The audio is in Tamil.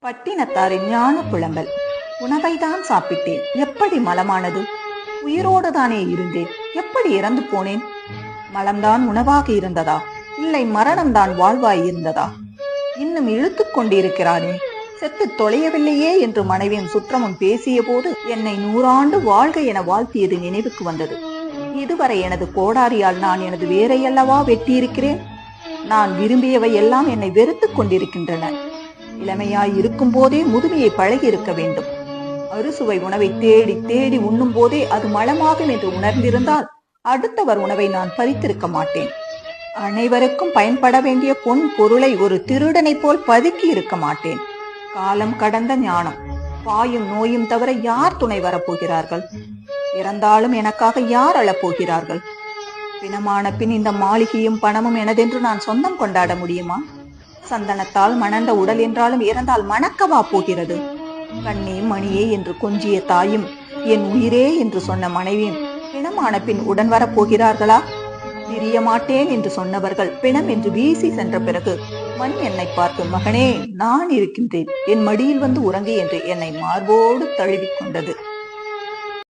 பட்டினத்தாரின் ஞான புலம்பல். உணவைதான் சாப்பிட்டேன், எப்படி மலமானது? உயிரோடுதானே இருந்தேன், எப்படி இறந்து போனேன்? மலம்தான் உணவாக இருந்ததா, இல்லை மரணம்தான் வாழ்வாய் இருந்ததா? இன்னும் இழுத்து கொண்டிருக்கிறானே, செத்து தொலையவில்லையே என்று மனைவியின் சுற்றமும் பேசிய போது என்னை 100 ஆண்டு வாழ்க என வாழ்த்தியது நினைவுக்கு வந்தது. இதுவரை எனது கோடாரியால் நான் எனது வேரையல்லவா வெட்டியிருக்கிறேன். நான் விரும்பியவை எல்லாம் என்னை வெறுத்து கொண்டிருக்கின்றன. இளமையாய் இருக்கும் போதே முதுமையை பழகி இருக்க வேண்டும். அறுசுவை உணவை தேடி தேடி உண்ணும் போதே அது மலமாகும் என்று உணர்ந்திருந்தால் அடுத்தவர் உணவை நான் பறித்திருக்க மாட்டேன். அனைவருக்கும் பயன்பட வேண்டிய பொன் பொருளை ஒரு திருடனை போல் பதுக்கி இருக்க மாட்டேன். காலம் கடந்த ஞானம். பாயும் நோயும் தவிர யார் துணை வரப்போகிறார்கள்? இறந்தாலும் எனக்காக யார் அழப்போகிறார்கள்? பிணமான பின் இந்த மாளிகையும் பணமும் எனதென்று நான் சொந்தம் கொண்டாட முடியுமா? சந்தனத்தால் மணந்த உடல் என்றாலும் இறந்தால் மணக்கவா போகிறது? கண்ணே மணியே என்று கொஞ்சிய தாயும் என் உயிரே என்று சொன்ன மனைவியும் பிணமான பின் உடன் வரப்போகிறார்களா? பிரிய மாட்டேன் என்று சொன்னவர்கள் பிணம் என்று வீசி சென்ற பிறகு மண் என்னை பார்த்து, மகனே நான் இருக்கின்றேன், என் மடியில் வந்து உறங்கு என்று என்னை மார்போடு தழுவிக் கொண்டது.